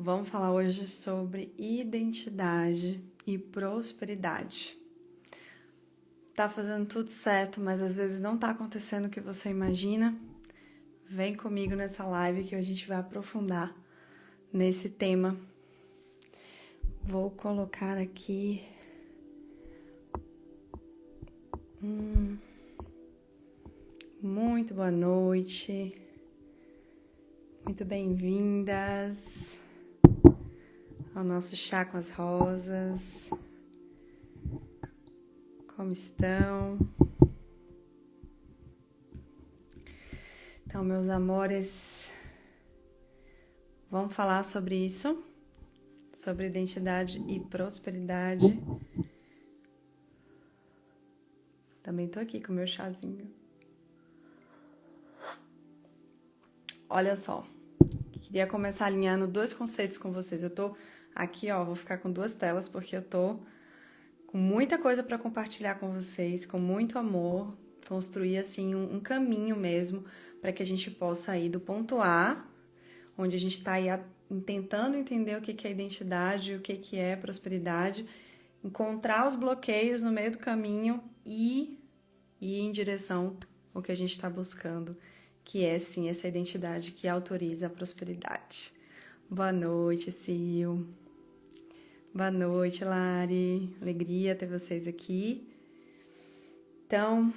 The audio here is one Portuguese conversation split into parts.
Vamos falar hoje sobre identidade e prosperidade. Tá fazendo tudo certo, mas às vezes não tá acontecendo o que você imagina? Vem comigo nessa live que a gente vai aprofundar nesse tema. Vou colocar aqui muito boa noite, muito bem-vindas ao nosso chá com as rosas. Como estão? Então, meus amores, vamos falar sobre isso, sobre identidade e prosperidade. Também tô aqui com o meu chazinho. Olha só, queria começar alinhando dois conceitos com vocês. Eu tô aqui, vou ficar com duas telas porque eu tô com muita coisa para compartilhar com vocês, com muito amor, construir assim um caminho mesmo para que a gente possa ir do ponto A, onde a gente está aí tentando entender o que é identidade, o que é prosperidade, encontrar os bloqueios no meio do caminho e ir em direção ao que a gente está buscando, que é sim essa identidade que autoriza a prosperidade. Boa noite, Sil. Boa noite, Lari. Alegria ter vocês aqui. Então,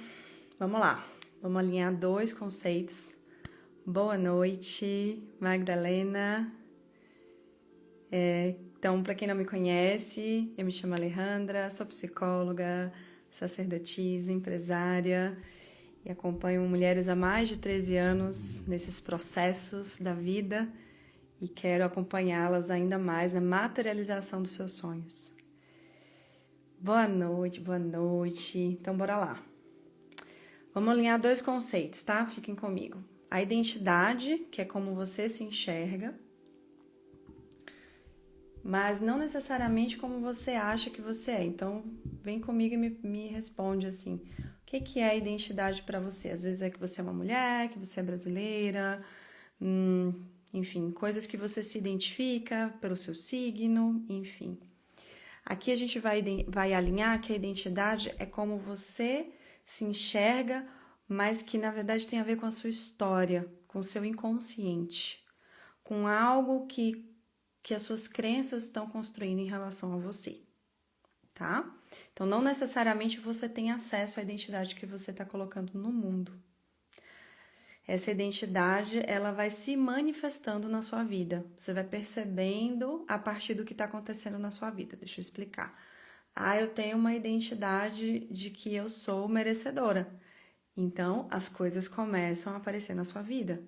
vamos lá. Vamos alinhar dois conceitos. Boa noite, Magdalena. Então, para quem não me conhece, eu me chamo Alejandra, sou psicóloga, sacerdotisa, empresária e acompanho mulheres há mais de 13 anos nesses processos da vida e quero acompanhá-las ainda mais na materialização dos seus sonhos. Boa noite, boa noite. Então, bora lá. Vamos alinhar dois conceitos, tá? Fiquem comigo. A identidade, que é como você se enxerga, mas não necessariamente como você acha que você é. Então, vem comigo e me responde assim, o que é a identidade para você? Às vezes é que você é uma mulher, que você é brasileira, enfim, coisas que você se identifica pelo seu signo, enfim. Aqui a gente vai alinhar que a identidade é como você se enxerga, mas que na verdade tem a ver com a sua história, com o seu inconsciente, com algo que as suas crenças estão construindo em relação a você, tá? Então, não necessariamente você tem acesso à identidade que você está colocando no mundo. Essa identidade, ela vai se manifestando na sua vida. Você vai percebendo a partir do que está acontecendo na sua vida. Deixa eu explicar. Eu tenho uma identidade de que eu sou merecedora. Então, as coisas começam a aparecer na sua vida.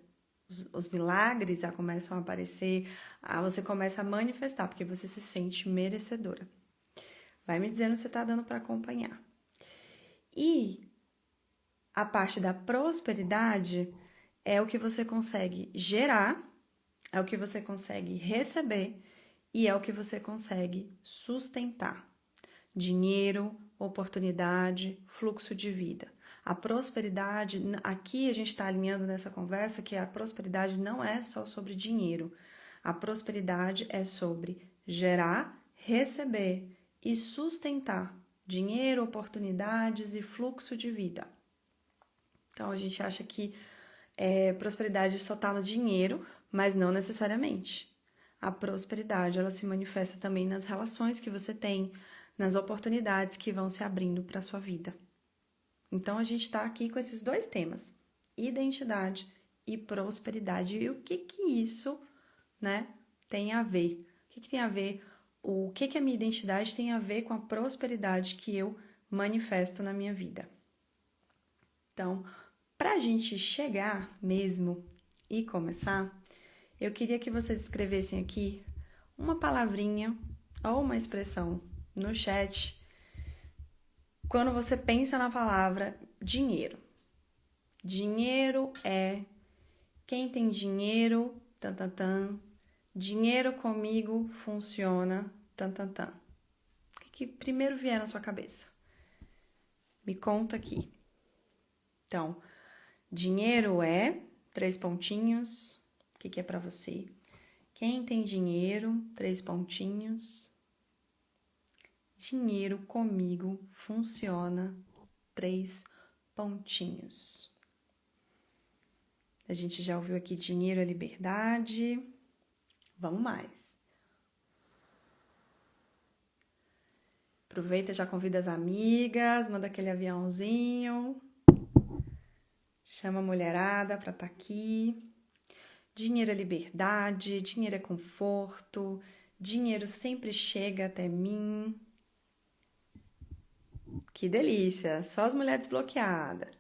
Os milagres já começam a aparecer, você começa a manifestar, porque você se sente merecedora. Vai me dizendo se você está dando para acompanhar. E a parte da prosperidade é o que você consegue gerar, é o que você consegue receber e é o que você consegue sustentar. Dinheiro, oportunidade, fluxo de vida. A prosperidade, aqui a gente está alinhando nessa conversa que a prosperidade não é só sobre dinheiro. A prosperidade é sobre gerar, receber e sustentar dinheiro, oportunidades e fluxo de vida. Então, a gente acha que prosperidade só está no dinheiro, mas não necessariamente. A prosperidade, ela se manifesta também nas relações que você tem, nas oportunidades que vão se abrindo para a sua vida. Então, a gente está aqui com esses dois temas, identidade e prosperidade. E o que isso, tem a ver? O que tem a ver? O que a minha identidade tem a ver com a prosperidade que eu manifesto na minha vida? Então, para a gente chegar mesmo e começar, eu queria que vocês escrevessem aqui uma palavrinha ou uma expressão no chat quando você pensa na palavra dinheiro. Dinheiro é quem tem dinheiro, dinheiro comigo funciona, O que primeiro vier na sua cabeça? Me conta aqui. Então, dinheiro é 3 pontinhos. O que é para você? Quem tem dinheiro, 3 pontinhos. Dinheiro comigo funciona, 3 pontinhos. A gente já ouviu aqui dinheiro é liberdade. Vamos mais. Aproveita, já convida as amigas, manda aquele aviãozinho. Chama a mulherada para estar aqui. Dinheiro é liberdade, dinheiro é conforto, dinheiro sempre chega até mim. Que delícia, só as mulheres desbloqueadas.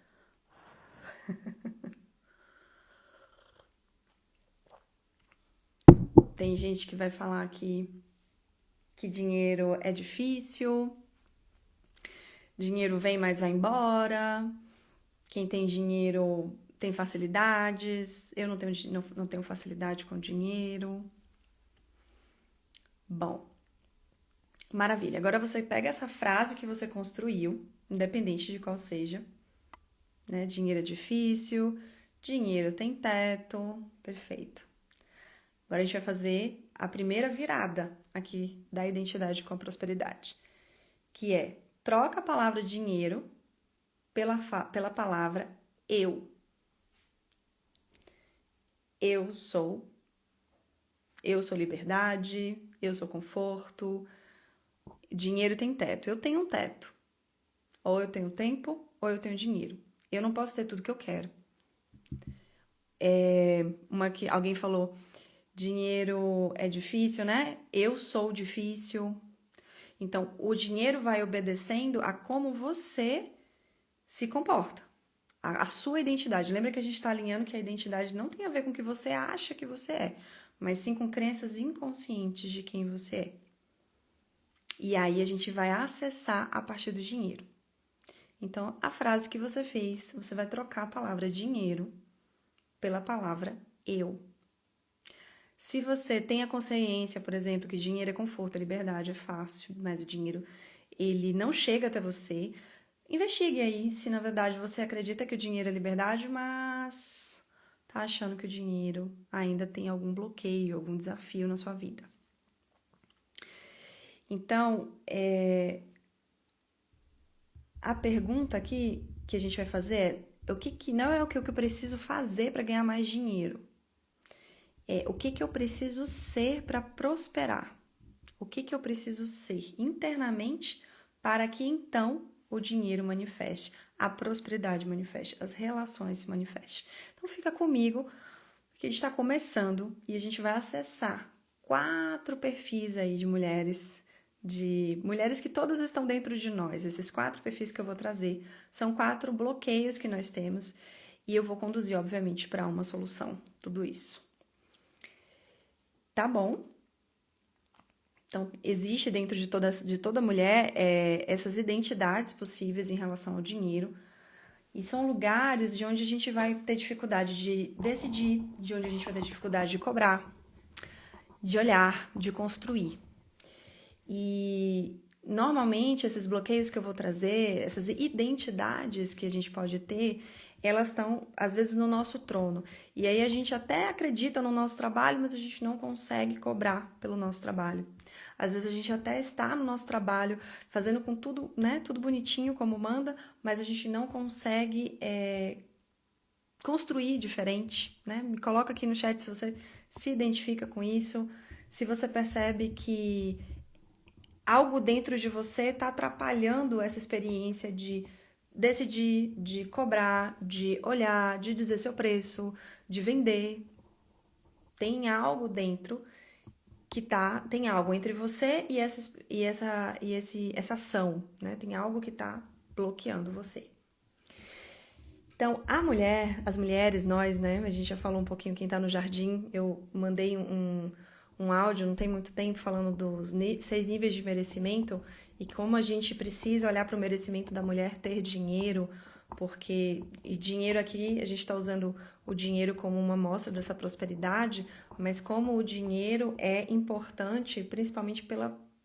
Tem gente que vai falar aqui que dinheiro é difícil, dinheiro vem, mas vai embora. Quem tem dinheiro tem facilidades, eu não tenho facilidade com dinheiro. Bom, maravilha. Agora você pega essa frase que você construiu, independente de qual seja, né? Dinheiro é difícil, dinheiro tem teto, perfeito. Agora a gente vai fazer a primeira virada aqui da identidade com a prosperidade, que é troca a palavra dinheiro pela palavra eu. Eu sou liberdade, eu sou conforto, dinheiro tem teto. Eu tenho um teto. Ou eu tenho tempo, ou eu tenho dinheiro. Eu não posso ter tudo que eu quero. Que alguém falou, dinheiro é difícil, né? Eu sou difícil. Então, o dinheiro vai obedecendo a como você se comporta. A sua identidade. Lembra que a gente está alinhando que a identidade não tem a ver com o que você acha que você é, mas sim com crenças inconscientes de quem você é. E aí a gente vai acessar a partir do dinheiro. Então, a frase que você fez, você vai trocar a palavra dinheiro pela palavra eu. Se você tem a consciência, por exemplo, que dinheiro é conforto, é liberdade, é fácil, mas o dinheiro ele não chega até você, investigue aí se na verdade você acredita que o dinheiro é liberdade, mas tá achando que o dinheiro ainda tem algum bloqueio, algum desafio na sua vida. Então, a pergunta aqui que a gente vai fazer é o que não é o que eu preciso fazer para ganhar mais dinheiro. É o que eu preciso ser para prosperar. O que eu preciso ser internamente para que então o dinheiro manifeste, a prosperidade manifeste, as relações se manifestem. Então fica comigo, que a gente está começando e a gente vai acessar 4 perfis aí de mulheres que todas estão dentro de nós. Esses 4 perfis que eu vou trazer são 4 bloqueios que nós temos e eu vou conduzir, obviamente, para uma solução, tudo isso. Tá bom? Então, existe dentro de toda mulher essas identidades possíveis em relação ao dinheiro. E são lugares de onde a gente vai ter dificuldade de decidir, de onde a gente vai ter dificuldade de cobrar, de olhar, de construir. E normalmente esses bloqueios que eu vou trazer, essas identidades que a gente pode ter, elas estão, às vezes, no nosso trono. E aí a gente até acredita no nosso trabalho, mas a gente não consegue cobrar pelo nosso trabalho. Às vezes a gente até está no nosso trabalho, fazendo com tudo, né, tudo bonitinho como manda, mas a gente não consegue construir diferente, né? Me coloca aqui no chat se você se identifica com isso, se você percebe que algo dentro de você está atrapalhando essa experiência de decidir, de cobrar, de olhar, de dizer seu preço, de vender. Tem algo dentro que tem algo entre você e essa ação, né? Tem algo que está bloqueando você. Então, as mulheres, nós, né? A gente já falou um pouquinho, quem está no jardim, eu mandei um áudio, não tem muito tempo, falando dos 6 níveis de merecimento e como a gente precisa olhar para o merecimento da mulher ter dinheiro, porque dinheiro aqui, a gente está usando o dinheiro como uma amostra dessa prosperidade, mas como o dinheiro é importante, principalmente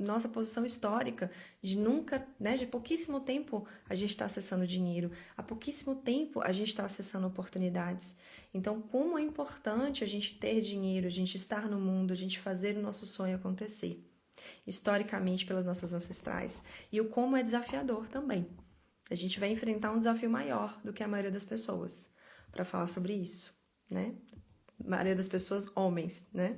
nossa posição histórica de nunca, né, de pouquíssimo tempo a gente está acessando dinheiro, há pouquíssimo tempo a gente está acessando oportunidades. Então, como é importante a gente ter dinheiro, a gente estar no mundo, a gente fazer o nosso sonho acontecer, historicamente pelas nossas ancestrais, e o como é desafiador também. A gente vai enfrentar um desafio maior do que a maioria das pessoas para falar sobre isso, né? A maioria das pessoas, homens, né?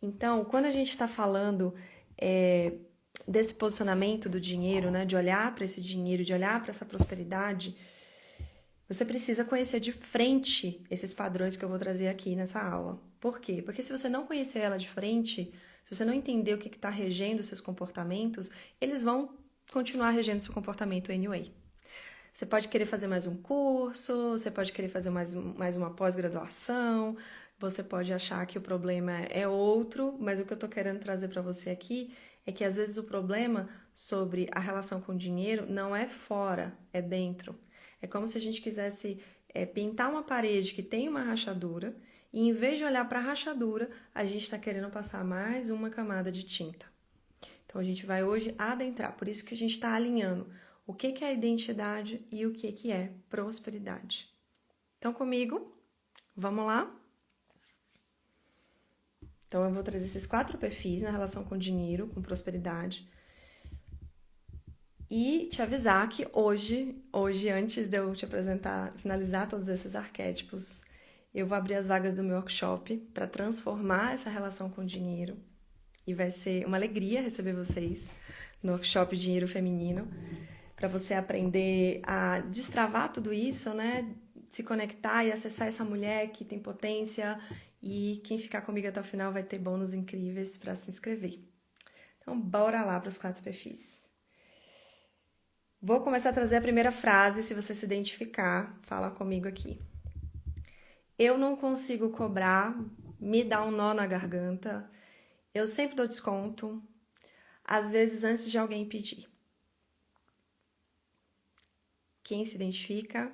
Então, quando a gente está falando desse posicionamento do dinheiro, né, de olhar para esse dinheiro, de olhar para essa prosperidade, você precisa conhecer de frente esses padrões que eu vou trazer aqui nessa aula. Por quê? Porque se você não conhecer ela de frente, se você não entender o que está regendo os seus comportamentos, eles vão continuar regendo o seu comportamento anyway. Você pode querer fazer mais um curso, você pode querer fazer mais uma pós-graduação, você pode achar que o problema é outro, mas o que eu tô querendo trazer para você aqui é que às vezes o problema sobre a relação com o dinheiro não é fora, é dentro. É como se a gente quisesse pintar uma parede que tem uma rachadura e em vez de olhar para a rachadura, a gente está querendo passar mais uma camada de tinta. Então a gente vai hoje adentrar, por isso que a gente está alinhando o que é identidade e o que é prosperidade. Então comigo, vamos lá? Então eu vou trazer esses 4 perfis na relação com dinheiro, com prosperidade. E te avisar que hoje, antes de eu te apresentar, finalizar todos esses arquétipos, eu vou abrir as vagas do meu workshop para transformar essa relação com dinheiro. E vai ser uma alegria receber vocês no workshop Dinheiro Feminino, para você aprender a destravar tudo isso, né? Se conectar e acessar essa mulher que tem potência. E quem ficar comigo até o final vai ter bônus incríveis para se inscrever. Então, bora lá para os 4 perfis. Vou começar a trazer a primeira frase, se você se identificar, fala comigo aqui. Eu não consigo cobrar, me dá um nó na garganta, eu sempre dou desconto, às vezes antes de alguém pedir. Quem se identifica,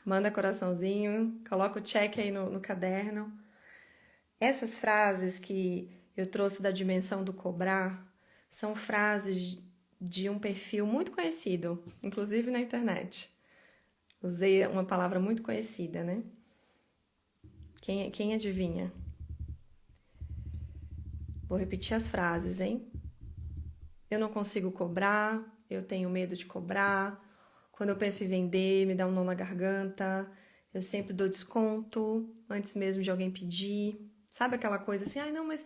manda coraçãozinho, coloca o check aí no caderno. Essas frases que eu trouxe da dimensão do cobrar são frases de um perfil muito conhecido, inclusive na internet. Usei uma palavra muito conhecida, né? Quem adivinha? Vou repetir as frases, hein? Eu não consigo cobrar, eu tenho medo de cobrar. Quando eu penso em vender, me dá um nó na garganta. Eu sempre dou desconto antes mesmo de alguém pedir. Sabe aquela coisa assim, ai não, mas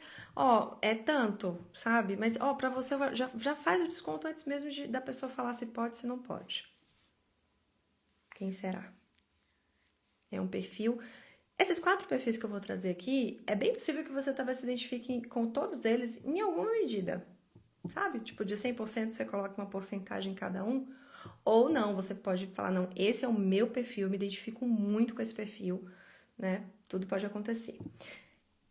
é tanto, sabe? Mas pra você já faz o desconto antes mesmo da pessoa falar se pode, se não pode. Quem será? É um perfil. Esses 4 perfis que eu vou trazer aqui, é bem possível que você talvez se identifique com todos eles em alguma medida. Sabe? Tipo, de 100% você coloca uma porcentagem em cada um. Ou não, você pode falar, não, esse é o meu perfil, eu me identifico muito com esse perfil, né? Tudo pode acontecer.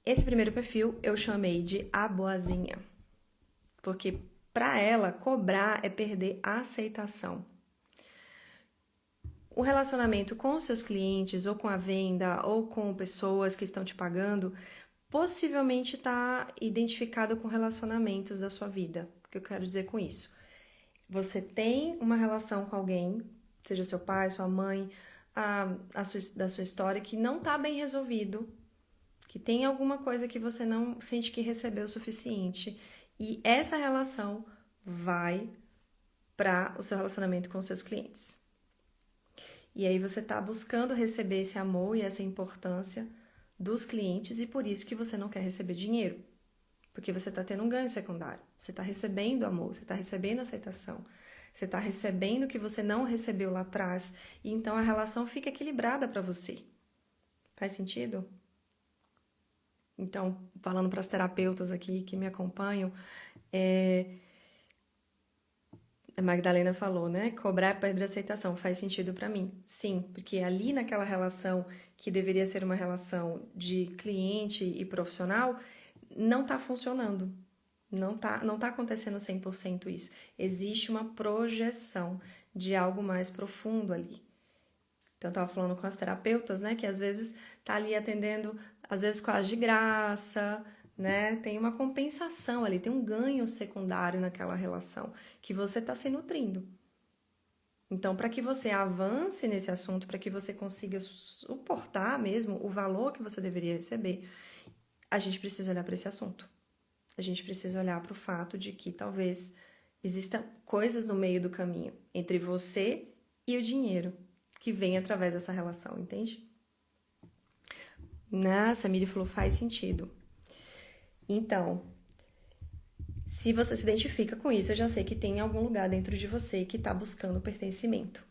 Esse primeiro perfil eu chamei de a boazinha. Porque para ela, cobrar é perder a aceitação. O relacionamento com os seus clientes, ou com a venda, ou com pessoas que estão te pagando, possivelmente está identificado com relacionamentos da sua vida. O que eu quero dizer com isso? Você tem uma relação com alguém, seja seu pai, sua mãe, da sua história, que não está bem resolvido, que tem alguma coisa que você não sente que recebeu o suficiente. E essa relação vai para o seu relacionamento com os seus clientes. E aí você está buscando receber esse amor e essa importância dos clientes e por isso que você não quer receber dinheiro. Porque você está tendo um ganho secundário. Você está recebendo amor, você está recebendo aceitação. Você está recebendo o que você não recebeu lá atrás. E então a relação fica equilibrada para você. Faz sentido? Então, falando para as terapeutas aqui que me acompanham, a Magdalena falou, né? Cobrar é perder aceitação. Faz sentido para mim. Sim, porque ali naquela relação que deveria ser uma relação de cliente e profissional, não está funcionando. Não tá acontecendo 100% isso. Existe uma projeção de algo mais profundo ali. Então, eu estava falando com as terapeutas, né? Que às vezes tá ali atendendo, às vezes quase de graça, né? Tem uma compensação ali, tem um ganho secundário naquela relação que você está se nutrindo. Então, para que você avance nesse assunto, para que você consiga suportar mesmo o valor que você deveria receber, a gente precisa olhar para esse assunto. A gente precisa olhar para o fato de que talvez existam coisas no meio do caminho entre você e o dinheiro que vem através dessa relação, entende? A Samiri falou, faz sentido. Então, se você se identifica com isso, eu já sei que tem algum lugar dentro de você que está buscando pertencimento.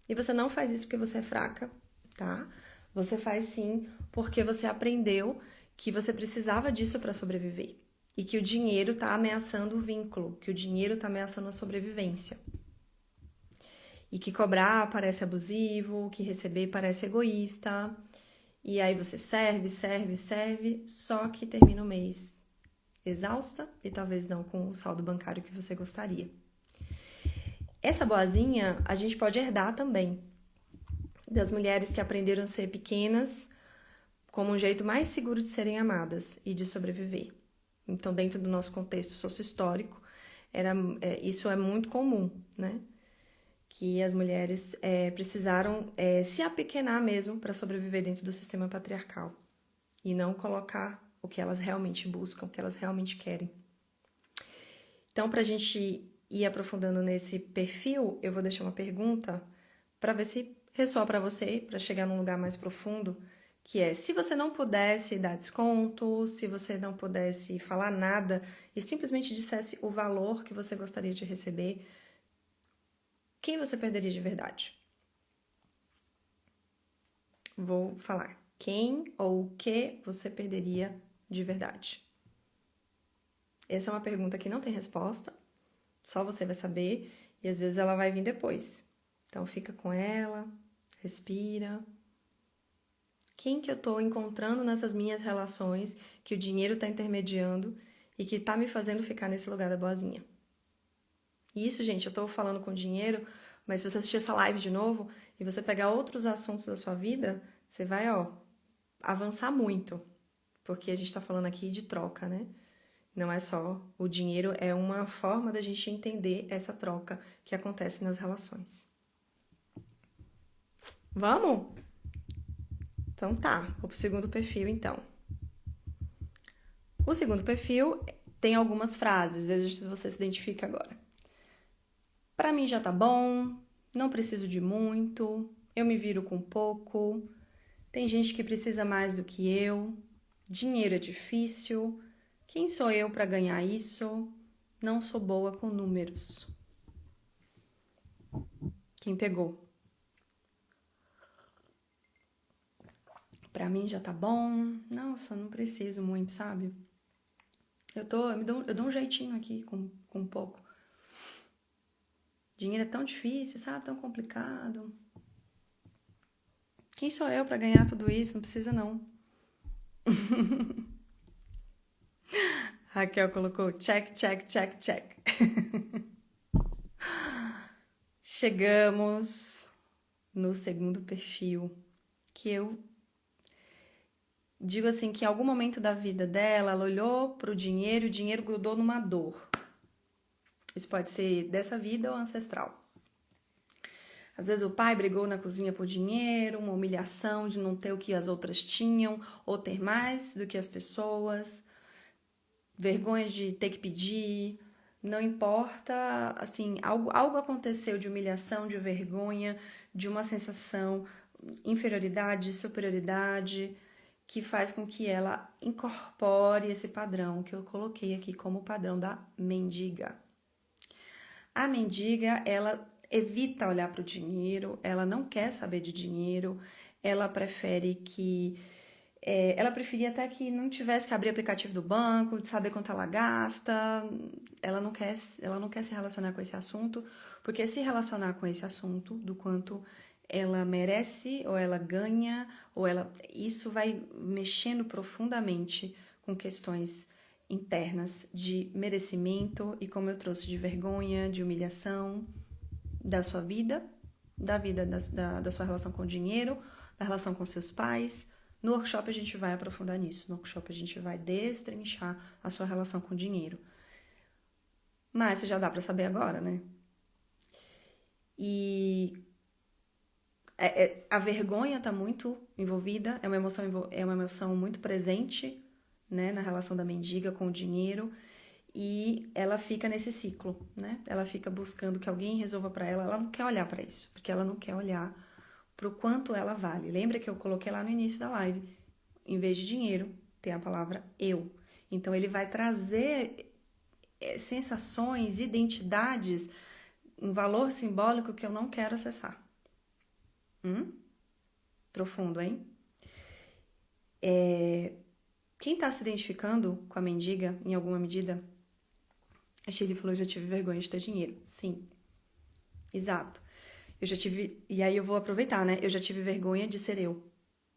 E você não faz isso porque você é fraca, tá? Você faz sim porque você aprendeu que você precisava disso para sobreviver. E que o dinheiro está ameaçando o vínculo, que o dinheiro está ameaçando a sobrevivência. E que cobrar parece abusivo, que receber parece egoísta. E aí você serve, só que termina o mês exausta e talvez não com o saldo bancário que você gostaria. Essa boazinha a gente pode herdar também das mulheres que aprenderam a ser pequenas como um jeito mais seguro de serem amadas e de sobreviver. Então, dentro do nosso contexto sociohistórico, isso é muito comum, né? Que as mulheres precisaram se apequenar mesmo para sobreviver dentro do sistema patriarcal e não colocar o que elas realmente buscam, o que elas realmente querem. Então, para a gente ir aprofundando nesse perfil, eu vou deixar uma pergunta para ver se ressoa para você, para chegar num lugar mais profundo, que é, se você não pudesse dar desconto, se você não pudesse falar nada e simplesmente dissesse o valor que você gostaria de receber, quem você perderia de verdade? Vou falar. Quem ou o que você perderia de verdade? Essa é uma pergunta que não tem resposta, só você vai saber e às vezes ela vai vir depois. Então fica com ela, respira. Quem que eu tô encontrando nessas minhas relações que o dinheiro tá intermediando e que tá me fazendo ficar nesse lugar da boazinha? E isso, gente, eu tô falando com dinheiro, mas se você assistir essa live de novo e você pegar outros assuntos da sua vida, você vai, avançar muito. Porque a gente tá falando aqui de troca, né? Não é só o dinheiro, é uma forma da gente entender essa troca que acontece nas relações. Vamos? Então tá, vou pro segundo perfil então. O segundo perfil tem algumas frases, veja se você se identifica agora. Pra mim já tá bom, não preciso de muito, eu me viro com pouco, tem gente que precisa mais do que eu, dinheiro é difícil, quem sou eu pra ganhar isso? Não sou boa com números. Quem pegou? Pra mim já tá bom. Nossa, não preciso muito, sabe? Eu dou um jeitinho aqui com um pouco. Dinheiro é tão difícil, sabe? Tão complicado. Quem sou eu pra ganhar tudo isso? Não precisa, não. Raquel colocou check, check, check, check. Chegamos no segundo perfil, que eu digo assim, que em algum momento da vida dela, ela olhou pro dinheiro e o dinheiro grudou numa dor. Isso pode ser dessa vida ou ancestral. Às vezes o pai brigou na cozinha por dinheiro, uma humilhação de não ter o que as outras tinham, ou ter mais do que as pessoas, vergonha de ter que pedir, não importa, assim, algo aconteceu de humilhação, de vergonha, de uma sensação inferioridade, de superioridade, que faz com que ela incorpore esse padrão que eu coloquei aqui como padrão da mendiga. A mendiga, ela evita olhar para o dinheiro, ela não quer saber de dinheiro, ela prefere que... ela preferia até que não tivesse que abrir o aplicativo do banco, de saber quanto ela gasta, ela não quer se relacionar com esse assunto, porque se relacionar com esse assunto, do quanto ela merece, ou ela ganha, isso vai mexendo profundamente com questões internas de merecimento e, como eu trouxe, de vergonha, de humilhação da sua vida, da vida da sua relação com o dinheiro, da relação com seus pais, No workshop a gente vai aprofundar nisso. No workshop a gente vai destrinchar a sua relação com o dinheiro. Mas isso já dá pra saber agora, né? E a vergonha tá muito envolvida, é uma emoção muito presente, né, na relação da mendiga com o dinheiro. E ela fica nesse ciclo, né? Ela fica buscando que alguém resolva pra ela. Ela não quer olhar pra isso, porque ela não quer olhar pro quanto ela vale. Lembra que eu coloquei lá no início da live? Em vez de dinheiro, tem a palavra eu. Então ele vai trazer sensações, identidades, um valor simbólico que eu não quero acessar. Profundo, hein? Quem tá se identificando com a mendiga, em alguma medida, a Shirley falou, eu já tive vergonha de ter dinheiro. Sim, exato. Eu já tive, e aí eu vou aproveitar, né? Eu já tive vergonha de ser eu.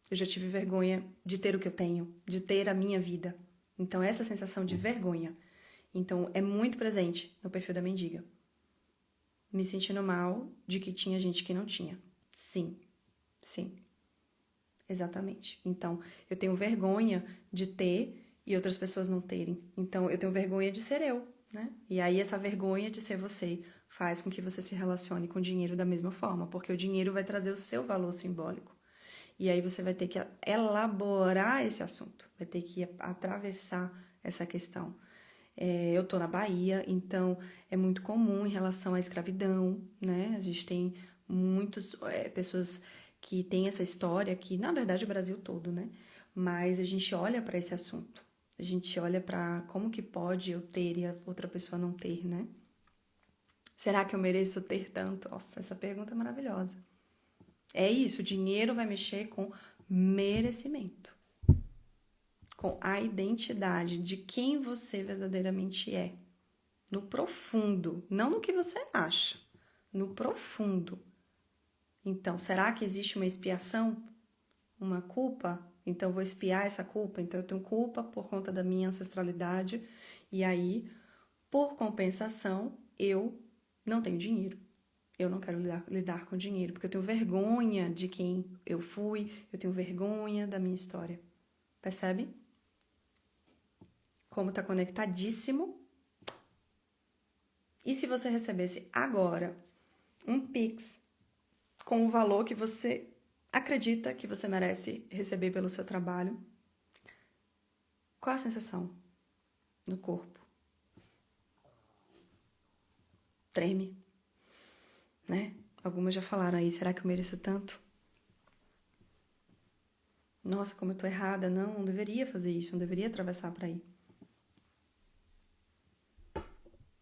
Eu já tive vergonha de ter o que eu tenho, de ter a minha vida. Então, essa sensação de vergonha, então, é muito presente no perfil da mendiga. Me sentindo mal de que tinha gente que não tinha. Sim, sim, exatamente. Então, eu tenho vergonha de ter e outras pessoas não terem. Então, eu tenho vergonha de ser eu, né? E aí, essa vergonha de ser você faz com que você se relacione com o dinheiro da mesma forma, porque o dinheiro vai trazer o seu valor simbólico. E aí você vai ter que elaborar esse assunto, vai ter que atravessar essa questão. Eu tô na Bahia, então é muito comum em relação à escravidão, né? A gente tem muitas pessoas que têm essa história aqui, na verdade o Brasil todo, né? Mas a gente olha para esse assunto, a gente olha para como que pode eu ter e a outra pessoa não ter, né? Será que eu mereço ter tanto? Nossa, essa pergunta é maravilhosa. É isso, o dinheiro vai mexer com merecimento, com a identidade de quem você verdadeiramente é. No profundo, não no que você acha, no profundo. Então, será que existe uma expiação? Uma culpa? Então, eu vou expiar essa culpa? Então, eu tenho culpa por conta da minha ancestralidade. E aí, por compensação, eu não tenho dinheiro. Eu não quero lidar com dinheiro, porque eu tenho vergonha de quem eu fui, eu tenho vergonha da minha história. Percebe? Como tá conectadíssimo. E se você recebesse agora um Pix com o valor que você acredita que você merece receber pelo seu trabalho, qual a sensação no corpo? Treme, né? Algumas já falaram aí, será que eu mereço tanto? Nossa, como eu tô errada, não deveria fazer isso, não deveria atravessar por aí.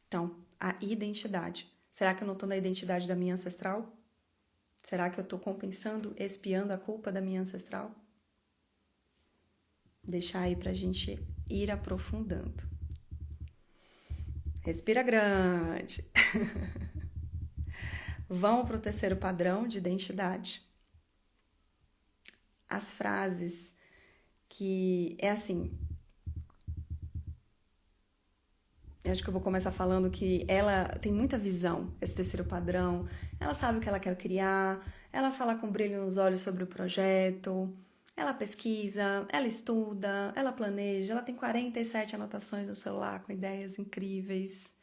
Então, a identidade. Será que eu não tô na identidade da minha ancestral? Será que eu tô compensando, expiando a culpa da minha ancestral? Deixar aí pra gente ir aprofundando. Respira grande. Vamos pro terceiro padrão de identidade. As frases que é assim. Eu acho que eu vou começar falando que ela tem muita visão, esse terceiro padrão. Ela sabe o que ela quer criar, ela fala com brilho nos olhos sobre o projeto, ela pesquisa, ela estuda, ela planeja, ela tem 47 anotações no celular com ideias incríveis.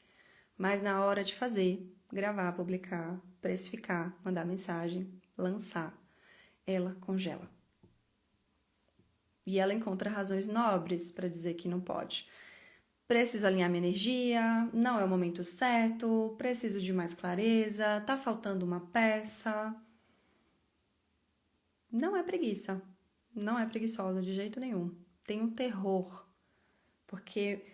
Mas na hora de fazer, gravar, publicar, precificar, mandar mensagem, lançar, ela congela. E ela encontra razões nobres para dizer que não pode. Preciso alinhar minha energia, não é o momento certo, preciso de mais clareza, tá faltando uma peça. Não é preguiça, não é preguiçosa de jeito nenhum. Tem um terror, porque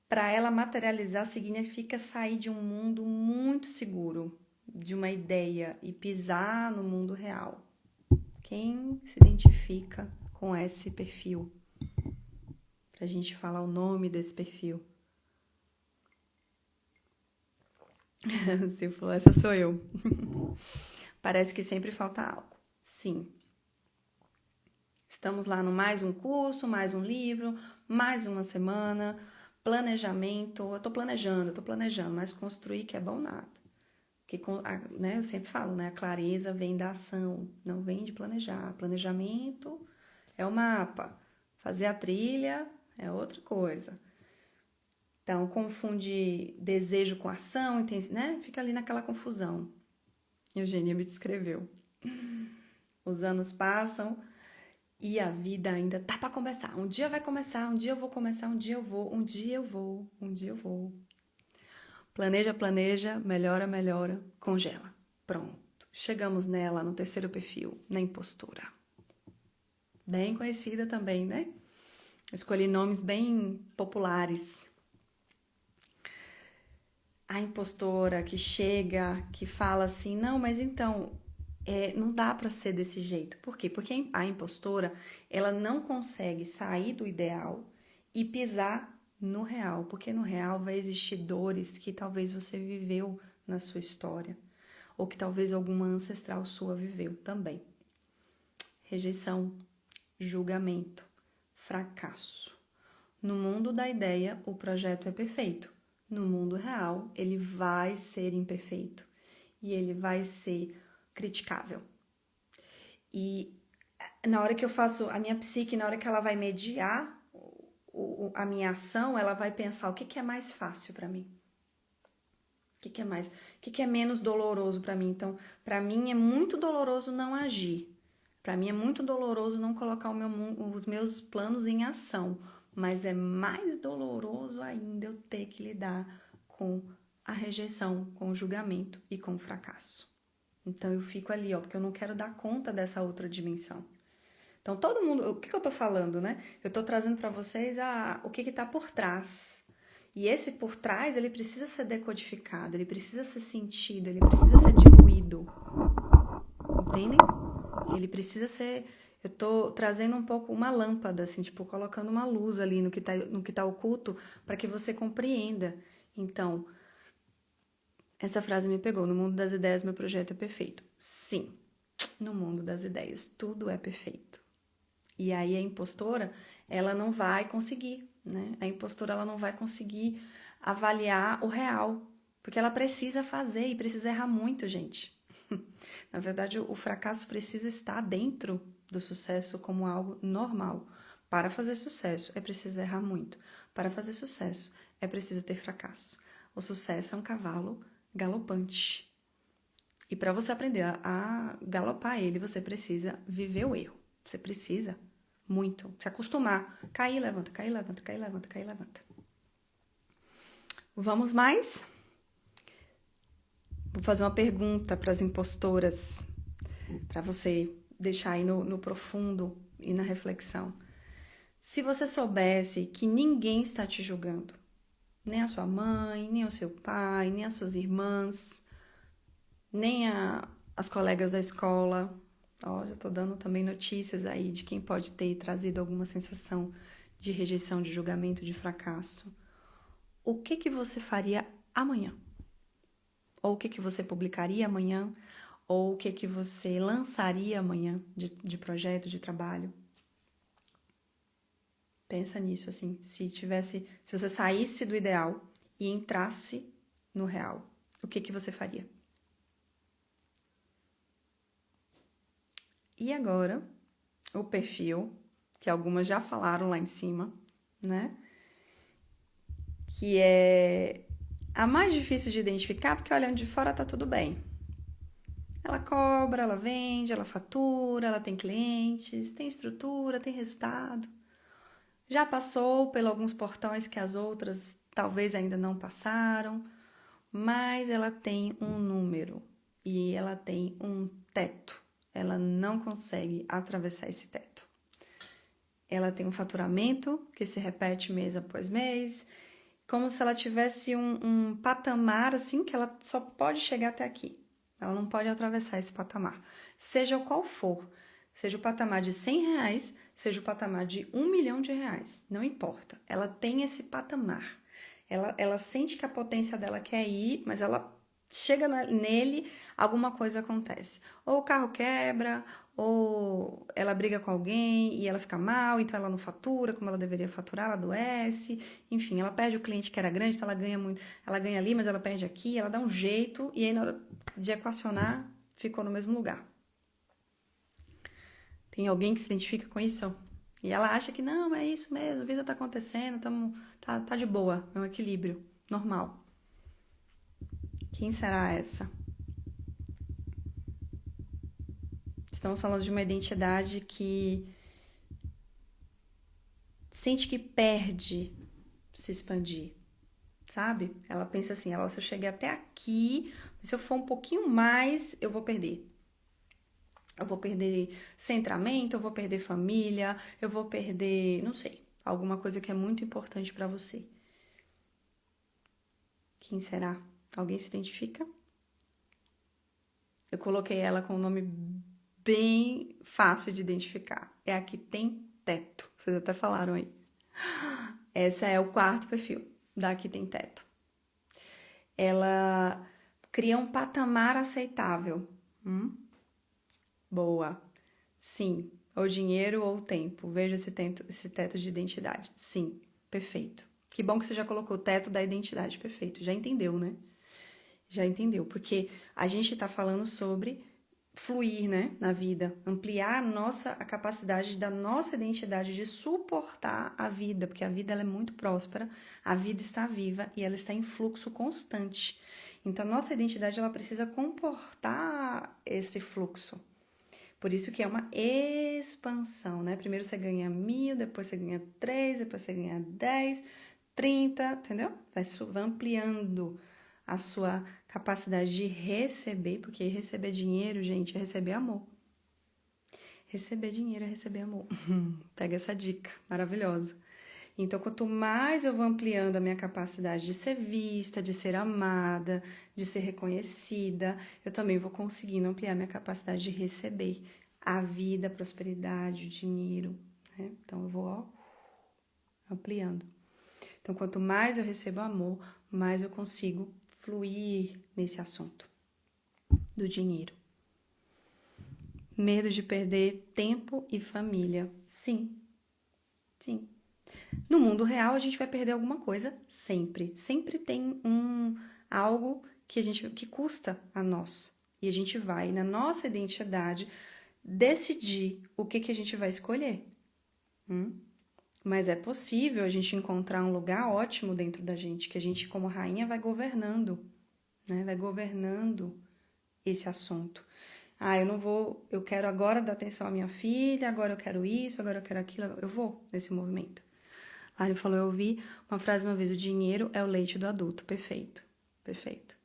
para ela materializar significa sair de um mundo muito seguro, de uma ideia e pisar no mundo real. Quem se identifica com esse perfil? Pra gente falar o nome desse perfil. Se for, essa sou eu. Parece que sempre falta algo. Sim. Estamos lá no mais um curso, mais um livro, mais uma semana, planejamento. Eu tô planejando, mas construir que é bom nada. Porque, eu sempre falo, né? A clareza vem da ação, não vem de planejar. Planejamento é o mapa. Fazer a trilha é outra coisa. Então, confunde desejo com ação, né? Fica ali naquela confusão. Eugênia me descreveu. Os anos passam e a vida ainda tá para começar. Um dia vai começar, um dia eu vou começar, um dia eu vou, um dia eu vou, um dia eu vou. Planeja, planeja, melhora, melhora, congela. Pronto. Chegamos nela no terceiro perfil, na impostura. Bem conhecida também, né? Escolhi nomes bem populares. A impostora que chega, que fala assim, não, mas então, não dá para ser desse jeito. Por quê? Porque a impostora, ela não consegue sair do ideal e pisar no real, porque no real vai existir dores que talvez você viveu na sua história, ou que talvez alguma ancestral sua viveu também. Rejeição, julgamento, fracasso. No mundo da ideia, o projeto é perfeito. No mundo real, ele vai ser imperfeito e ele vai ser criticável. E na hora que eu faço a minha psique, na hora que ela vai mediar a minha ação, ela vai pensar o que é mais fácil para mim. O que é menos doloroso para mim? Então, para mim é muito doloroso não agir. Para mim é muito doloroso não colocar os meus planos em ação. Mas é mais doloroso ainda eu ter que lidar com a rejeição, com o julgamento e com o fracasso. Então, eu fico ali, porque eu não quero dar conta dessa outra dimensão. Então, todo mundo... O que eu tô falando, né? Eu tô trazendo para vocês o que tá por trás. E esse por trás, ele precisa ser decodificado, ele precisa ser sentido, ele precisa ser diluído. Entendem? Ele precisa ser... Eu tô trazendo um pouco uma lâmpada, assim, tipo, colocando uma luz ali no que tá oculto para que você compreenda. Então, essa frase me pegou. No mundo das ideias, meu projeto é perfeito. Sim, no mundo das ideias, tudo é perfeito. E aí a impostora, ela não vai conseguir, né? A impostora, ela não vai conseguir avaliar o real, porque ela precisa fazer e precisa errar muito, gente. Na verdade, o fracasso precisa estar dentro do sucesso como algo normal. Para fazer sucesso, é preciso errar muito. Para fazer sucesso, é preciso ter fracasso. O sucesso é um cavalo galopante. E para você aprender a galopar ele, você precisa viver o erro. Você precisa muito se acostumar. Cair, levanta, cair, levanta, cair, levanta, cair, levanta. Vamos mais? Vou fazer uma pergunta para as impostoras, para você deixar aí no profundo e na reflexão. Se você soubesse que ninguém está te julgando, nem a sua mãe, nem o seu pai, nem as suas irmãs, nem as colegas da escola, já tô dando também notícias aí de quem pode ter trazido alguma sensação de rejeição, de julgamento, de fracasso. O que você faria amanhã? Ou o que você publicaria amanhã? Ou o que você lançaria amanhã de projeto, de trabalho? Pensa nisso, assim, se você saísse do ideal e entrasse no real, o que você faria? E agora, o perfil, que algumas já falaram lá em cima, né? Que é a mais difícil de identificar, porque olhando de fora tá tudo bem. Ela cobra, ela vende, ela fatura, ela tem clientes, tem estrutura, tem resultado. Já passou por alguns portões que as outras talvez ainda não passaram, mas ela tem um número e ela tem um teto. Ela não consegue atravessar esse teto. Ela tem um faturamento que se repete mês após mês, como se ela tivesse um patamar assim que ela só pode chegar até aqui. Ela não pode atravessar esse patamar, seja qual for. Seja o patamar de R$100, seja o patamar de R$1 milhão, não importa. Ela tem esse patamar. Ela sente que a potência dela quer ir, mas ela chega nele, alguma coisa acontece. Ou o carro quebra, ou ela briga com alguém e ela fica mal, então ela não fatura como ela deveria faturar, ela adoece. Enfim, ela perde o cliente que era grande, então ela ganha muito. Ela ganha ali, mas ela perde aqui, ela dá um jeito e aí na hora de equacionar, ficou no mesmo lugar. Tem alguém que se identifica com isso? E ela acha que não, é isso mesmo, a vida tá acontecendo, tá de boa, é um equilíbrio normal. Quem será essa? Estamos falando de uma identidade que sente que perde se expandir, sabe? Ela pensa assim, se eu cheguei até aqui, se eu for um pouquinho mais, eu vou perder. Eu vou perder centramento, eu vou perder família, eu vou perder, não sei, alguma coisa que é muito importante pra você. Quem será? Alguém se identifica? Eu coloquei ela com um nome bem fácil de identificar. É a que tem teto. Vocês até falaram aí. Essa é o quarto perfil da que tem teto. Ela cria um patamar aceitável. Boa. Sim. Ou dinheiro ou tempo. Veja esse teto de identidade. Sim. Perfeito. Que bom que você já colocou o teto da identidade. Perfeito. Já entendeu, né? Já entendeu. Porque a gente tá falando sobre fluir, né, na vida, ampliar a capacidade da nossa identidade de suportar a vida, porque a vida ela é muito próspera, a vida está viva e ela está em fluxo constante. Então, a nossa identidade ela precisa comportar esse fluxo. Por isso que é uma expansão, né? Primeiro você ganha 1.000, depois você ganha 3, depois você ganha 10, 30, entendeu? Vai ampliando a sua capacidade de receber, porque receber dinheiro, gente, é receber amor. Receber dinheiro é receber amor. Pega essa dica maravilhosa. Então, quanto mais eu vou ampliando a minha capacidade de ser vista, de ser amada, de ser reconhecida, eu também vou conseguindo ampliar minha capacidade de receber a vida, a prosperidade, o dinheiro, né? Então, eu vou ampliando. Então, quanto mais eu recebo amor, mais eu consigo fluir nesse assunto do dinheiro. Medo de perder tempo e família. Sim. No mundo real, a gente vai perder alguma coisa sempre. Sempre tem algo que custa a nós. E a gente vai, na nossa identidade, decidir o que a gente vai escolher. Mas é possível a gente encontrar um lugar ótimo dentro da gente, que a gente, como rainha, vai governando, né? Vai governando esse assunto. Eu quero agora dar atenção à minha filha, agora eu quero isso, agora eu quero aquilo, eu vou nesse movimento. Ele falou, eu ouvi uma frase uma vez, o dinheiro é o leite do adulto. Perfeito, perfeito.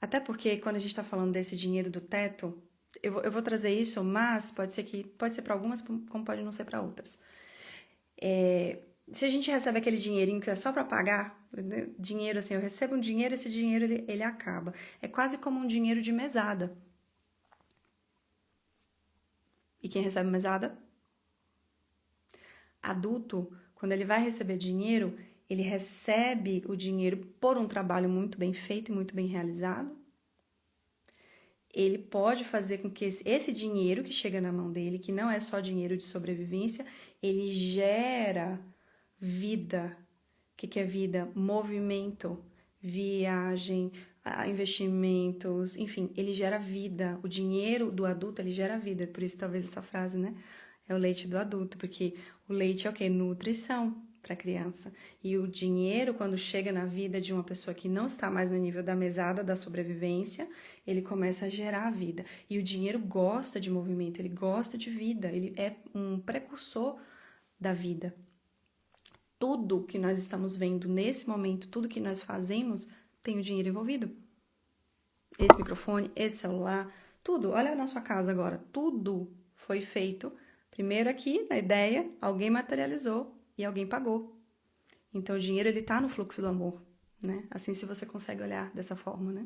Até porque quando a gente tá falando desse dinheiro do teto, eu vou trazer isso, mas pode ser para algumas, como pode não ser para outras. Se a gente recebe aquele dinheirinho que é só para pagar, né? Dinheiro assim, eu recebo um dinheiro, esse dinheiro ele acaba. É quase como um dinheiro de mesada. E quem recebe mesada? Adulto, quando ele vai receber dinheiro, ele recebe o dinheiro por um trabalho muito bem feito e muito bem realizado. Ele pode fazer com que esse dinheiro que chega na mão dele, que não é só dinheiro de sobrevivência, ele gera vida. O que é vida? Movimento, viagem, investimentos, enfim, ele gera vida. O dinheiro do adulto, ele gera vida. Por isso, talvez essa frase, né? É o leite do adulto, porque o leite é o quê? Nutrição para a criança. E o dinheiro, quando chega na vida de uma pessoa que não está mais no nível da mesada da sobrevivência, ele começa a gerar a vida. E o dinheiro gosta de movimento, ele gosta de vida, ele é um precursor da vida. Tudo que nós estamos vendo nesse momento, tudo que nós fazemos, tem o dinheiro envolvido. Esse microfone, esse celular, tudo. Olha na sua casa agora, tudo foi feito. Primeiro aqui, na ideia, alguém materializou e alguém pagou. Então, o dinheiro, ele tá no fluxo do amor, né? Assim, se você consegue olhar dessa forma, né?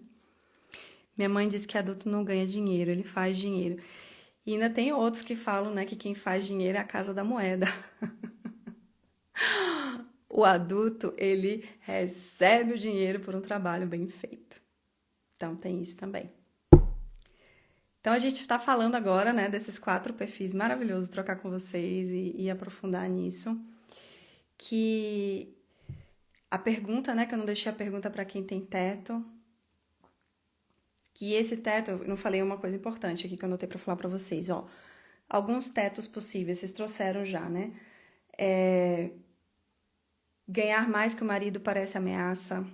Minha mãe diz que adulto não ganha dinheiro, ele faz dinheiro. E ainda tem outros que falam, né, que quem faz dinheiro é a casa da moeda. O adulto, ele recebe o dinheiro por um trabalho bem feito. Então, tem isso também. Então, a gente está falando agora, né, desses 4 perfis maravilhosos, trocar com vocês e aprofundar nisso. Que a pergunta, né, que eu não deixei a pergunta para quem tem teto, que esse teto, eu não falei uma coisa importante aqui que eu anotei para falar para vocês, ó. Alguns tetos possíveis, vocês trouxeram já, né? Ganhar mais que o marido parece ameaça.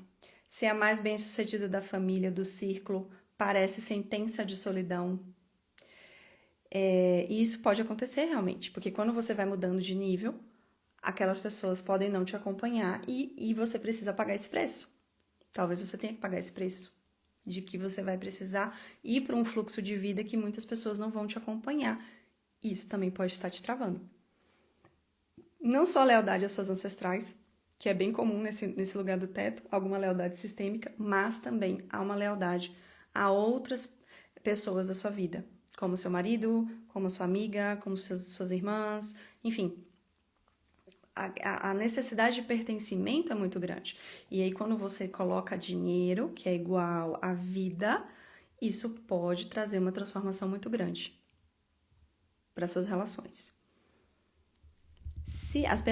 Ser a mais bem-sucedida da família, do círculo, parece sentença de solidão. E isso pode acontecer realmente, porque quando você vai mudando de nível, aquelas pessoas podem não te acompanhar e você precisa pagar esse preço. Talvez você tenha que pagar esse preço, de que você vai precisar ir para um fluxo de vida que muitas pessoas não vão te acompanhar. Isso também pode estar te travando. Não só a lealdade às suas ancestrais, que é bem comum nesse lugar do teto, alguma lealdade sistêmica, mas também há uma lealdade a outras pessoas da sua vida, como seu marido, como sua amiga, como suas irmãs, enfim. A necessidade de pertencimento é muito grande. E aí, quando você coloca dinheiro, que é igual à vida, isso pode trazer uma transformação muito grande para suas relações.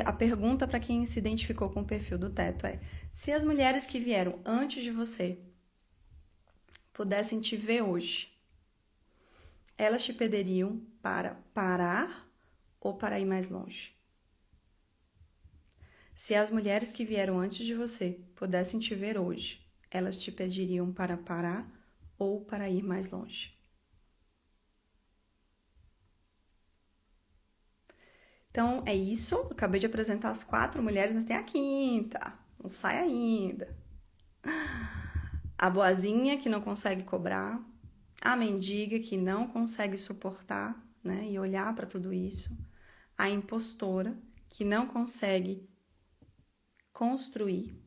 A pergunta para quem se identificou com o perfil do teto é: se as mulheres que vieram antes de você pudessem te ver hoje, elas te pediriam para parar ou para ir mais longe? Se as mulheres que vieram antes de você pudessem te ver hoje, elas te pediriam para parar ou para ir mais longe? Então, é isso. Eu acabei de apresentar as 4 mulheres, mas tem a quinta. Não sai ainda. A boazinha que não consegue cobrar. A mendiga que não consegue suportar, né? E olhar para tudo isso. A impostora que não consegue construir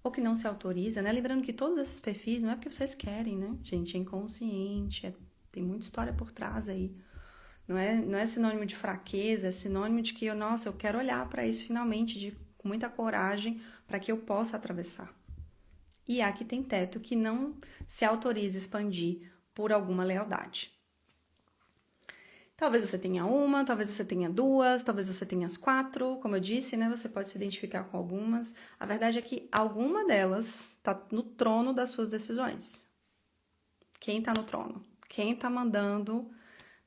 ou que não se autoriza, né? Lembrando que todos esses perfis não é porque vocês querem, né? Gente, é inconsciente, tem muita história por trás aí. Não é sinônimo de fraqueza, é sinônimo de que, nossa, eu quero olhar para isso finalmente com muita coragem para que eu possa atravessar. E aqui tem teto que não se autoriza a expandir por alguma lealdade. Talvez você tenha uma, talvez você tenha 2, talvez você tenha as 4. Como eu disse, né? Você pode se identificar com algumas. A verdade é que alguma delas está no trono das suas decisões. Quem está no trono? Quem está mandando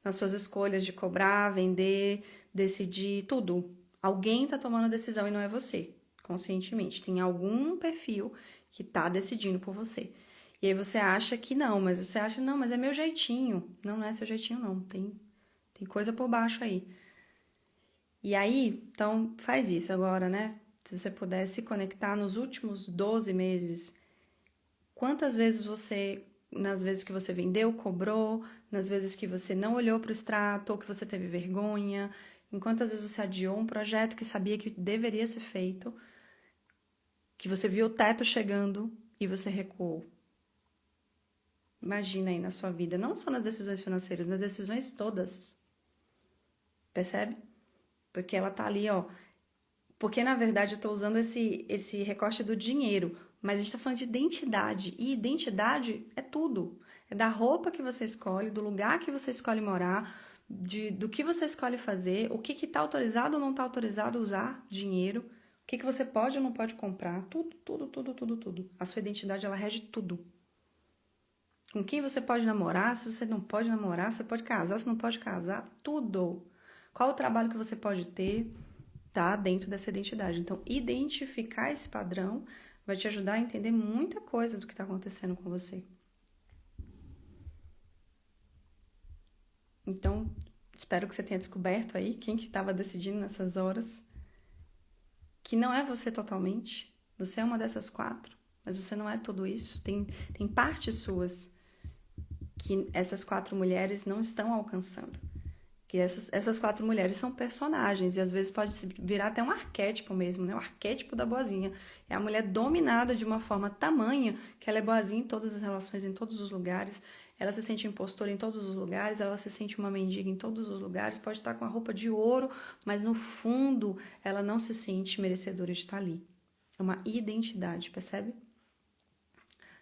nas suas escolhas de cobrar, vender, decidir, tudo. Alguém está tomando a decisão e não é você, conscientemente. Tem algum perfil que está decidindo por você. E aí você acha que não, mas você acha, não, mas é meu jeitinho. Não, não é seu jeitinho, não. Tem coisa por baixo aí. E aí, então, faz isso agora, né? Se você puder se conectar nos últimos 12 meses, quantas vezes você, nas vezes que você vendeu, cobrou, nas vezes que você não olhou para o extrato ou que você teve vergonha, em quantas vezes você adiou um projeto que sabia que deveria ser feito, que você viu o teto chegando e você recuou. Imagina aí na sua vida, não só nas decisões financeiras, nas decisões todas. Percebe? Porque ela tá ali, ó. Porque, na verdade, eu tô usando esse recorte do dinheiro, mas a gente tá falando de identidade. E identidade é tudo. É da roupa que você escolhe, do lugar que você escolhe morar, do que você escolhe fazer, o que tá autorizado ou não tá autorizado usar dinheiro, o que você pode ou não pode comprar. Tudo, tudo, tudo, tudo, tudo. A sua identidade, ela rege tudo. Com quem você pode namorar, se você não pode namorar, você pode casar, se não pode casar, tudo. Qual o trabalho que você pode ter, tá dentro dessa identidade. Então, identificar esse padrão vai te ajudar a entender muita coisa do que está acontecendo com você. Então, espero que você tenha descoberto aí quem que estava decidindo nessas horas, que não é você totalmente. Você é uma dessas 4, mas você não é tudo isso. Tem partes suas que essas 4 mulheres não estão alcançando. Que essas 4 mulheres são personagens e às vezes pode virar até um arquétipo mesmo, né? O arquétipo da boazinha. É a mulher dominada de uma forma tamanha que ela é boazinha em todas as relações, em todos os lugares. Ela se sente impostora em todos os lugares, ela se sente uma mendiga em todos os lugares, pode estar com a roupa de ouro, mas no fundo ela não se sente merecedora de estar ali. É uma identidade, percebe?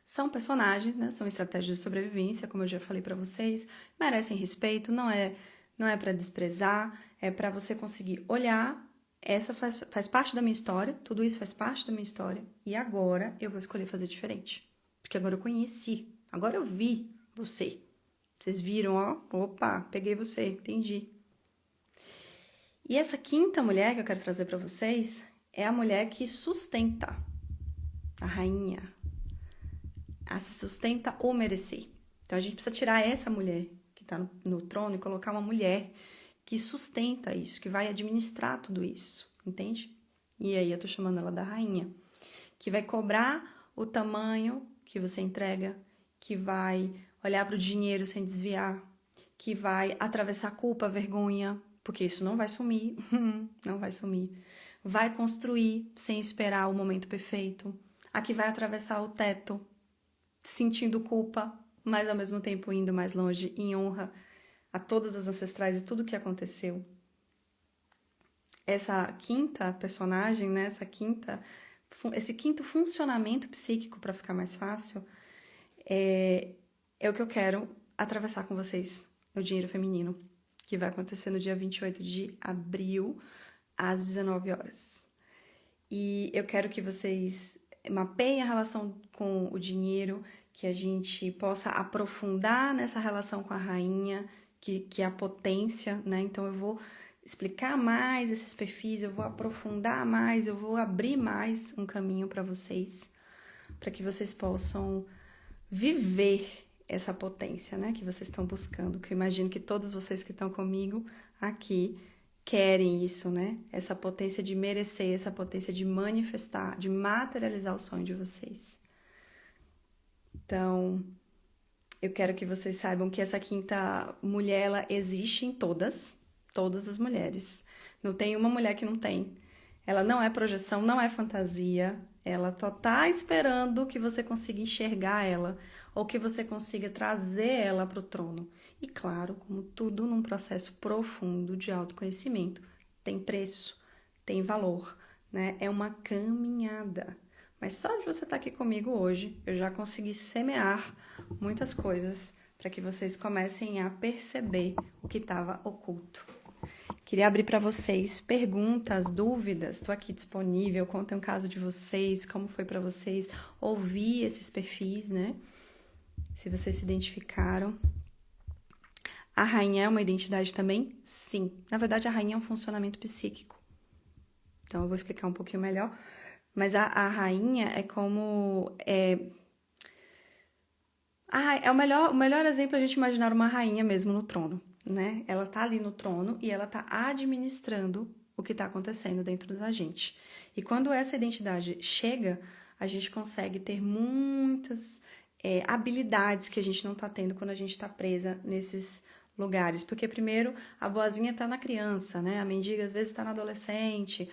São personagens, né? São estratégias de sobrevivência, como eu já falei para vocês, merecem respeito, não é para desprezar, é para você conseguir olhar, essa faz parte da minha história, tudo isso faz parte da minha história, e agora eu vou escolher fazer diferente. Porque agora eu conheci, agora eu vi você. Vocês viram, ó, opa, peguei você, entendi. E essa quinta mulher que eu quero trazer para vocês é a mulher que sustenta, a rainha. A se sustenta ou merecer. Então a gente precisa tirar essa mulher que está no trono e colocar uma mulher que sustenta isso, que vai administrar tudo isso, entende? E aí eu tô chamando ela da rainha, que vai cobrar o tamanho que você entrega, que vai olhar para o dinheiro sem desviar, que vai atravessar culpa, vergonha, porque isso não vai sumir, não vai sumir. Vai construir sem esperar o momento perfeito. A que vai atravessar o teto, sentindo culpa, mas ao mesmo tempo indo mais longe em honra a todas as ancestrais e tudo que aconteceu. Essa quinta personagem, né, esse quinto funcionamento psíquico, para ficar mais fácil, é o que eu quero atravessar com vocês, o dinheiro feminino, que vai acontecer no dia 28 de abril, às 19 horas. E eu quero que vocês mapeiem a relação com o dinheiro, que a gente possa aprofundar nessa relação com a rainha, que é a potência, né? Então eu vou explicar mais esses perfis, eu vou aprofundar mais, eu vou abrir mais um caminho para vocês, para que vocês possam viver essa potência, né, que vocês estão buscando, que eu imagino que todos vocês que estão comigo aqui querem isso, né? Essa potência de merecer, essa potência de manifestar, de materializar o sonho de vocês. Então, eu quero que vocês saibam que essa quinta mulher, ela existe em todas as mulheres. Não tem uma mulher que não tem. Ela não é projeção, não é fantasia. Ela só tá esperando que você consiga enxergar ela ou que você consiga trazer ela para o trono. E claro, como tudo num processo profundo de autoconhecimento, tem preço, tem valor, né? É uma caminhada. Mas só de você estar aqui comigo hoje, eu já consegui semear muitas coisas para que vocês comecem a perceber o que estava oculto. Queria abrir para vocês perguntas, dúvidas. Estou aqui disponível. Contem um caso de vocês, como foi para vocês ouvir esses perfis, né? Se vocês se identificaram. A rainha é uma identidade também? Sim. Na verdade, a rainha é um funcionamento psíquico. Então, eu vou explicar um pouquinho melhor. Mas a rainha é como... é o melhor exemplo a gente imaginar uma rainha mesmo no trono, né? Ela tá ali no trono e ela tá administrando o que tá acontecendo dentro da gente. E quando essa identidade chega, a gente consegue ter muitas habilidades que a gente não tá tendo quando a gente tá presa nesses lugares. Porque primeiro, a boazinha tá na criança, né? A mendiga às vezes tá na adolescente,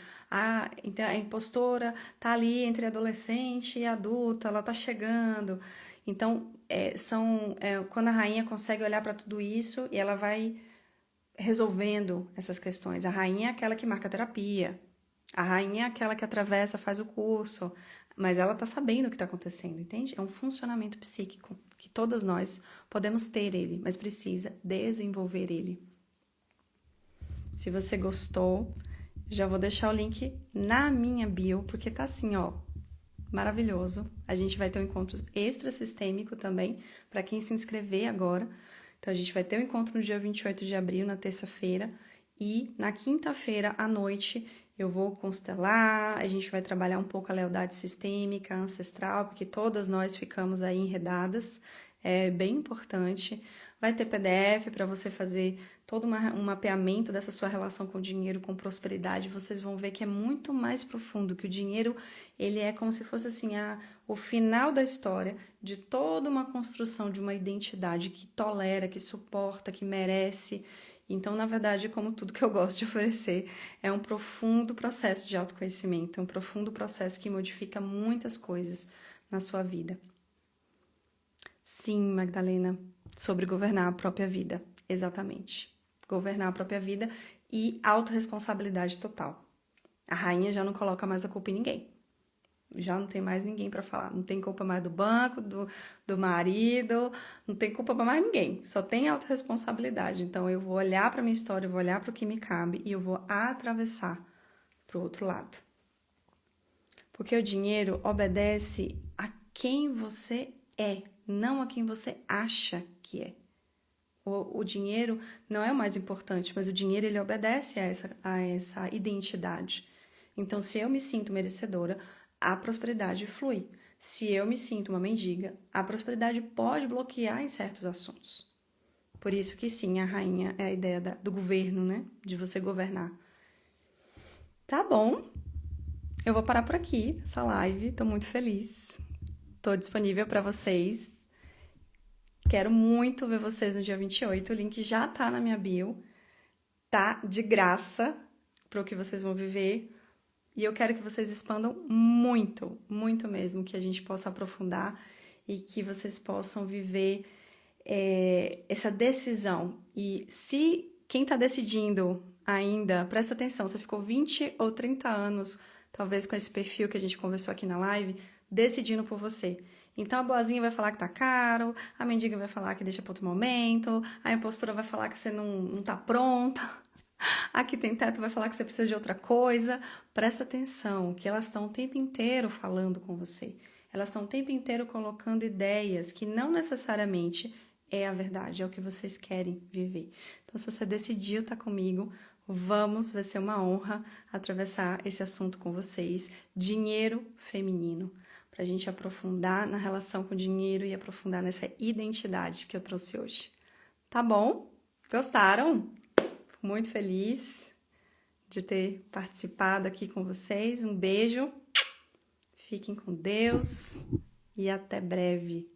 então a impostora tá ali entre adolescente e adulta, ela tá chegando. Então, quando a rainha consegue olhar para tudo isso e ela vai resolvendo essas questões. A rainha é aquela que marca a terapia, a rainha é aquela que atravessa, faz o curso, mas ela tá sabendo o que tá acontecendo, entende? É um funcionamento psíquico que todas nós podemos ter ele, mas precisa desenvolver ele. Se você gostou, já vou deixar o link na minha bio, porque tá assim, ó, maravilhoso. A gente vai ter um encontro extrasistêmico também, para quem se inscrever agora. Então, a gente vai ter um encontro no dia 28 de abril, na terça-feira, e na quinta-feira à noite eu vou constelar, a gente vai trabalhar um pouco a lealdade sistêmica, ancestral, porque todas nós ficamos aí enredadas, é bem importante. Vai ter PDF para você fazer todo um mapeamento dessa sua relação com o dinheiro, com prosperidade. Vocês vão ver que é muito mais profundo, que o dinheiro, ele é como se fosse assim, o final da história de toda uma construção de uma identidade que tolera, que suporta, que merece. Então, na verdade, como tudo que eu gosto de oferecer, é um profundo processo de autoconhecimento, um profundo processo que modifica muitas coisas na sua vida. Sim, Magdalena, sobre governar a própria vida, exatamente. Governar a própria vida e autorresponsabilidade total. A rainha já não coloca mais a culpa em ninguém. Já não tem mais ninguém para falar. Não tem culpa mais do banco, do marido, não tem culpa para mais ninguém. Só tem autorresponsabilidade. Então, eu vou olhar para minha história, eu vou olhar para o que me cabe e eu vou atravessar para o outro lado. Porque o dinheiro obedece a quem você é, não a quem você acha que é. O dinheiro não é o mais importante, mas o dinheiro ele obedece a essa identidade. Então, se eu me sinto merecedora, a prosperidade flui. Se eu me sinto uma mendiga, a prosperidade pode bloquear em certos assuntos. Por isso que sim, a rainha é a ideia do governo, né? De você governar. Tá bom, eu vou parar por aqui essa live, tô muito feliz. Tô disponível para vocês. Quero muito ver vocês no dia 28. O link já tá na minha bio. Tá de graça para o que vocês vão viver. E eu quero que vocês expandam muito, muito mesmo, que a gente possa aprofundar e que vocês possam viver essa decisão. E se quem está decidindo ainda, presta atenção, você ficou 20 ou 30 anos, talvez com esse perfil que a gente conversou aqui na live, decidindo por você. Então a boazinha vai falar que tá caro, a mendiga vai falar que deixa para outro momento, a impostora vai falar que você não tá pronta, a que tem teto vai falar que você precisa de outra coisa. Presta atenção, que elas estão o tempo inteiro falando com você. Elas estão o tempo inteiro colocando ideias que não necessariamente é a verdade, é o que vocês querem viver. Então, se você decidiu estar comigo, vai ser uma honra atravessar esse assunto com vocês. Dinheiro feminino, para a gente aprofundar na relação com o dinheiro e aprofundar nessa identidade que eu trouxe hoje. Tá bom? Gostaram? Fico muito feliz de ter participado aqui com vocês. Um beijo, fiquem com Deus e até breve.